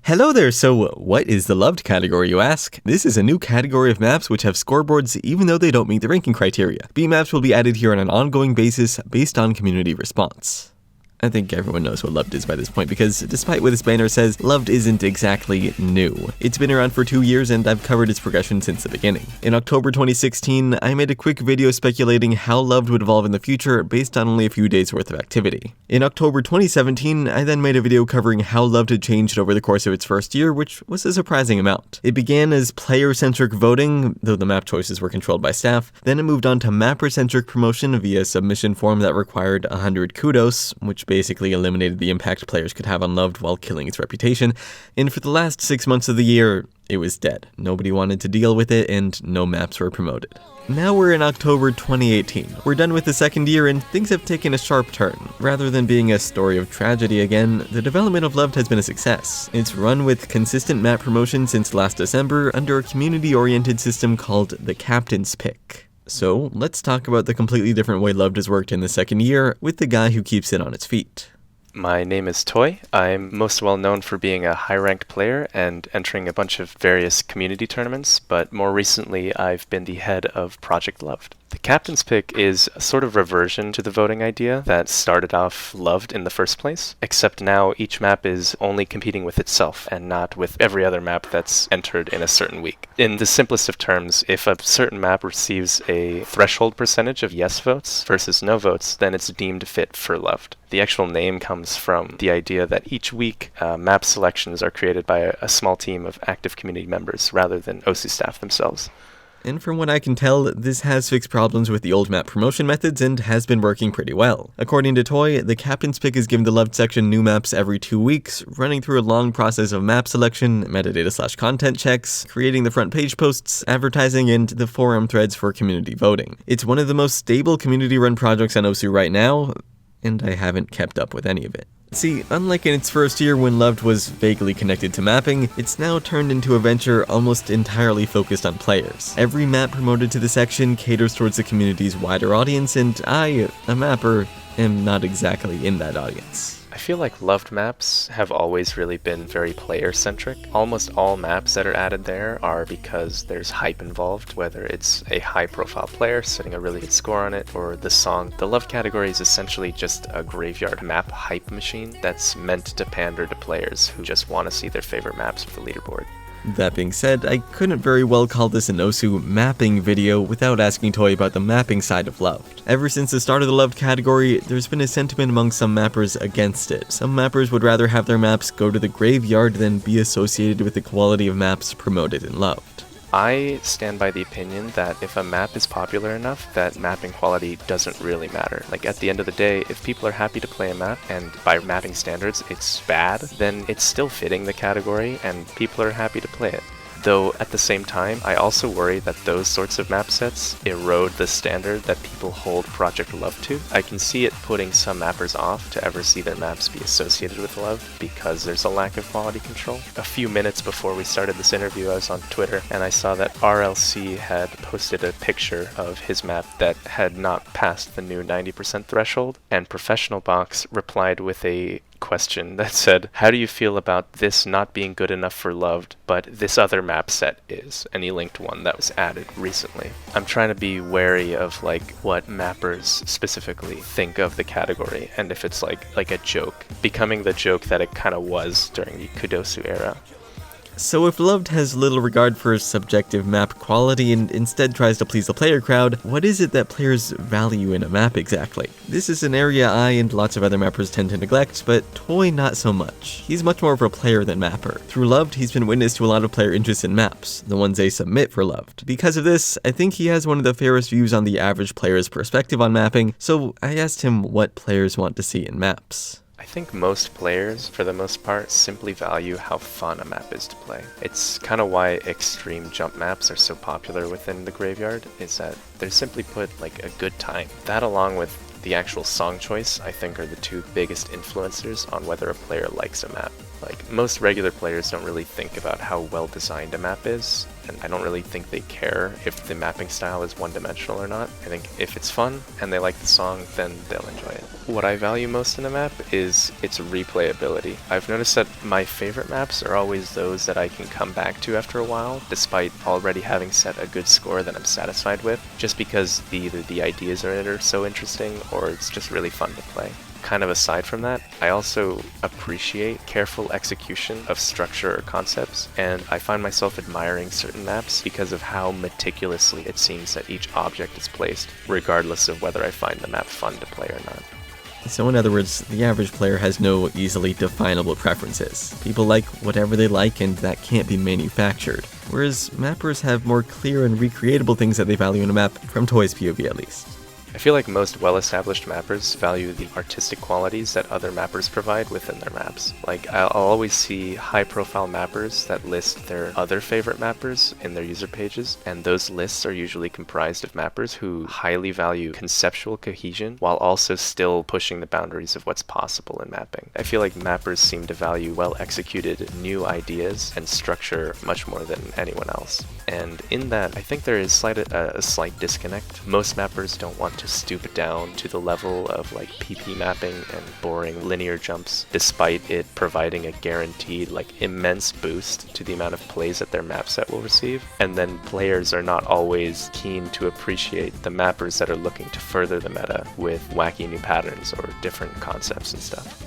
Hello there, so what is the loved category, you ask? This is a new category of maps which have scoreboards even though they don't meet the ranking criteria. B-maps will be added here on an ongoing basis based on community response. I think everyone knows what Loved is by this point because despite what this banner says, Loved isn't exactly new. It's been around for 2 years and I've covered its progression since the beginning. In October 2016, I made a quick video speculating how Loved would evolve in the future based on only a few days worth of activity. In October 2017, I then made a video covering how Loved had changed over the course of its first year, which was a surprising amount. It began as player-centric voting, though the map choices were controlled by staff. Then it moved on to mapper-centric promotion via a submission form that required 100 kudos, which basically eliminated the impact players could have on Loved while killing its reputation, and for the last 6 months of the year, it was dead. Nobody wanted to deal with it, and no maps were promoted. Now we're in October 2018. We're done with the second year, and things have taken a sharp turn. Rather than being a story of tragedy again, the development of Loved has been a success. It's run with consistent map promotion since last December under a community-oriented system called the Captain's Pick. So, let's talk about the completely different way Loved has worked in the second year with the guy who keeps it on its feet. My name is Toy. I'm most well known for being a high-ranked player and entering a bunch of various community tournaments, but more recently I've been the head of Project Loved. The Captain's Pick is a sort of reversion to the voting idea that started off Loved in the first place, except now each map is only competing with itself and not with every other map that's entered in a certain week. In the simplest of terms, if a certain map receives a threshold percentage of yes votes versus no votes, then it's deemed fit for Loved. The actual name comes from the idea that each week map selections are created by a small team of active community members rather than OSU staff themselves. And from what I can tell, this has fixed problems with the old map promotion methods and has been working pretty well. According to Toy, the Captain's Pick is giving the Loved section new maps every 2 weeks, running through a long process of map selection, metadata/content checks, creating the front page posts, advertising, and the forum threads for community voting. It's one of the most stable community-run projects on OSU right now, and I haven't kept up with any of it. See, unlike in its first year when Loved was vaguely connected to mapping, it's now turned into a venture almost entirely focused on players. Every map promoted to the section caters towards the community's wider audience, and I, a mapper, am not exactly in that audience. I feel like Loved maps have always really been very player-centric. Almost all maps that are added there are because there's hype involved, whether it's a high-profile player setting a really good score on it, or the song. The Loved category is essentially just a graveyard map hype machine that's meant to pander to players who just want to see their favorite maps with the leaderboard. That being said, I couldn't very well call this an OSU mapping video without asking Toy about the mapping side of Loved. Ever since the start of the Loved category, there's been a sentiment among some mappers against it. Some mappers would rather have their maps go to the graveyard than be associated with the quality of maps promoted in Loved. I stand by the opinion that if a map is popular enough, that mapping quality doesn't really matter. Like, at the end of the day, if people are happy to play a map, and by mapping standards it's bad, then it's still fitting the category, and people are happy to play it. Though, at the same time, I also worry that those sorts of map sets erode the standard that people hold Project Love to. I can see it putting some mappers off to ever see their maps be associated with Love because there's a lack of quality control. A few minutes before we started this interview, I was on Twitter and I saw that RLC had posted a picture of his map that had not passed the new 90% threshold, and Professional Box replied with a question that said, "How do you feel about this not being good enough for Loved, but this other map set is?" And he linked one that was added recently. I'm trying to be wary of what mappers specifically think of the category, and if it's like a joke, becoming the joke that it kind of was during the Kudosu era. So if Loved has little regard for subjective map quality and instead tries to please the player crowd, what is it that players value in a map exactly? This is an area I and lots of other mappers tend to neglect, but Toy not so much. He's much more of a player than mapper. Through Loved, he's been witness to a lot of player interest in maps, the ones they submit for Loved. Because of this, I think he has one of the fairest views on the average player's perspective on mapping, so I asked him what players want to see in maps. I think most players, for the most part, simply value how fun a map is to play. It's kind of why extreme jump maps are so popular within the graveyard, is that they're simply put a good time. That, along with the actual song choice, I think are the two biggest influencers on whether a player likes a map. Most regular players don't really think about how well designed a map is. and I don't really think they care if the mapping style is one-dimensional or not. I think if it's fun and they like the song, then they'll enjoy it. What I value most in a map is its replayability. I've noticed that my favorite maps are always those that I can come back to after a while, despite already having set a good score that I'm satisfied with, just because either the ideas in it are so interesting or it's just really fun to play. Kind of aside from that, I also appreciate careful execution of structure or concepts, and I find myself admiring certain maps because of how meticulously it seems that each object is placed, regardless of whether I find the map fun to play or not. So in other words, the average player has no easily definable preferences. People like whatever they like, and that can't be manufactured. Whereas mappers have more clear and recreatable things that they value in a map, from Toy's POV at least. I feel like most well-established mappers value the artistic qualities that other mappers provide within their maps. Like, I'll always see high-profile mappers that list their other favorite mappers in their user pages, and those lists are usually comprised of mappers who highly value conceptual cohesion while also still pushing the boundaries of what's possible in mapping. I feel like mappers seem to value well-executed new ideas and structure much more than anyone else. And in that, I think there is a slight disconnect. Most mappers don't want to stoop down to the level of like PP mapping and boring linear jumps, despite it providing a guaranteed like immense boost to the amount of plays that their map set will receive. And then players are not always keen to appreciate the mappers that are looking to further the meta with wacky new patterns or different concepts and stuff.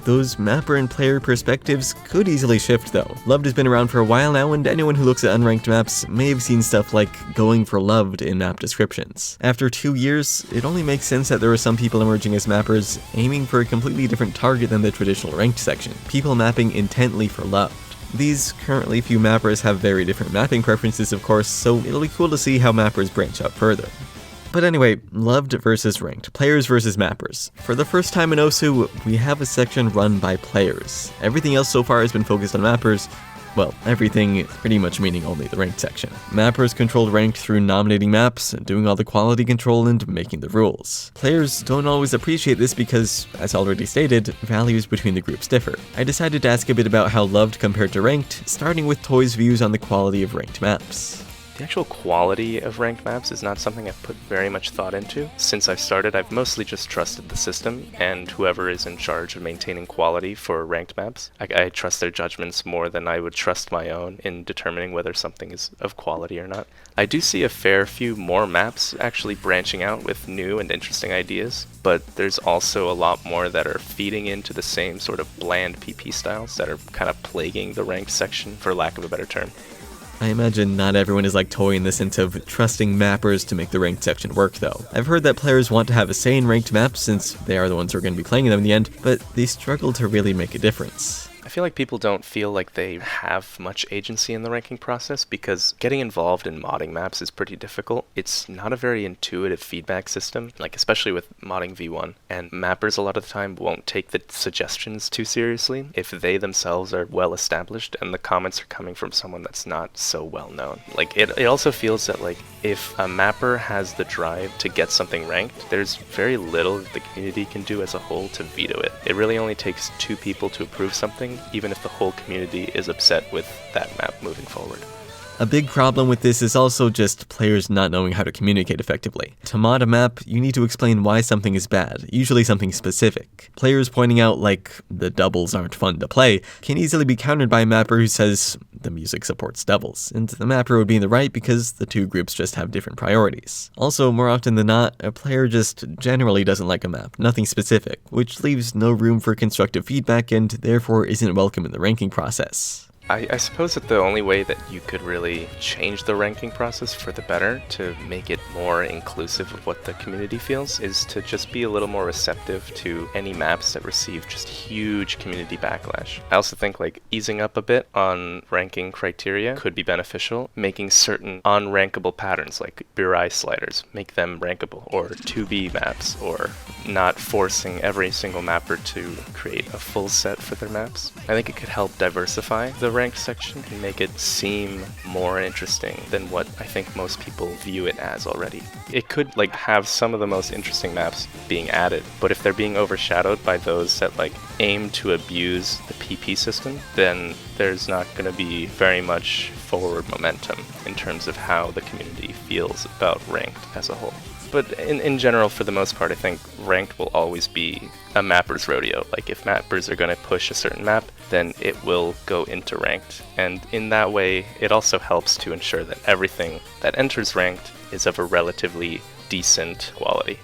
Those mapper and player perspectives could easily shift though. Loved has been around for a while now, and anyone who looks at unranked maps may have seen stuff like going for loved in map descriptions. After 2 years, it only makes sense that there are some people emerging as mappers aiming for a completely different target than the traditional ranked section, people mapping intently for loved. These currently few mappers have very different mapping preferences of course, so it'll be cool to see how mappers branch out further. But anyway, loved versus ranked, players versus mappers. For the first time in OSU, we have a section run by players. Everything else so far has been focused on mappers. Well, everything pretty much meaning only the ranked section. Mappers controlled ranked through nominating maps, doing all the quality control, and making the rules. Players don't always appreciate this because, as already stated, values between the groups differ. I decided to ask a bit about how loved compared to ranked, starting with Toy's views on the quality of ranked maps. The actual quality of ranked maps is not something I've put very much thought into. Since I've started, I've mostly just trusted the system and whoever is in charge of maintaining quality for ranked maps. I trust their judgments more than I would trust my own in determining whether something is of quality or not. I do see a fair few more maps actually branching out with new and interesting ideas, but there's also a lot more that are feeding into the same sort of bland PP styles that are kind of plaguing the ranked section, for lack of a better term. I imagine not everyone is like Toy in the sense of trusting mappers to make the ranked section work though. I've heard that players want to have a say in ranked maps since they are the ones who are going to be playing them in the end, but they struggle to really make a difference. I feel like people don't feel like they have much agency in the ranking process because getting involved in modding maps is pretty difficult. It's not a very intuitive feedback system, like especially with modding V1, and mappers a lot of the time won't take the suggestions too seriously if they themselves are well established and the comments are coming from someone that's not so well known. Like it also feels that like if a mapper has the drive to get something ranked, there's very little that the community can do as a whole to veto it. It really only takes 2 people to approve something, even if the whole community is upset with that map moving forward. A big problem with this is also just players not knowing how to communicate effectively. To mod a map, you need to explain why something is bad, usually something specific. Players pointing out, like, the doubles aren't fun to play, can easily be countered by a mapper who says the music supports doubles, and the mapper would be in the right because the 2 groups just have different priorities. Also, more often than not, a player just generally doesn't like a map, nothing specific, which leaves no room for constructive feedback and therefore isn't welcome in the ranking process. I suppose that the only way that you could really change the ranking process for the better to make it more inclusive of what the community feels is to just be a little more receptive to any maps that receive just huge community backlash. I also think like easing up a bit on ranking criteria could be beneficial, making certain unrankable patterns like Burai sliders, make them rankable, or 2B maps, or not forcing every single mapper to create a full set for their maps. I think it could help diversify the ranked section and make it seem more interesting than what I think most people view it as already. It could like have some of the most interesting maps being added, but if they're being overshadowed by those that like aim to abuse the PP system, then there's not going to be very much forward momentum in terms of how the community feels about ranked as a whole. But in general, for the most part, I think ranked will always be a mapper's rodeo. Like if mappers are going to push a certain map, then it will go into ranked. And in that way, it also helps to ensure that everything that enters ranked is of a relatively decent quality.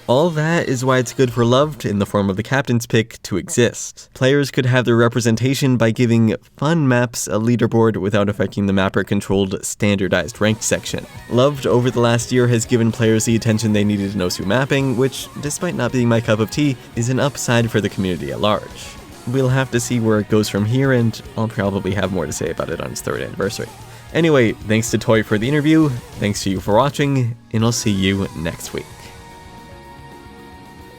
All that is why it's good for Loved, in the form of the captain's pick, to exist. Players could have their representation by giving fun maps a leaderboard without affecting the mapper-controlled, standardized ranked section. Loved, over the last year, has given players the attention they needed in Osu mapping, which, despite not being my cup of tea, is an upside for the community at large. We'll have to see where it goes from here, and I'll probably have more to say about it on its 3rd anniversary. Anyway, thanks to Toy for the interview, thanks to you for watching, and I'll see you next week.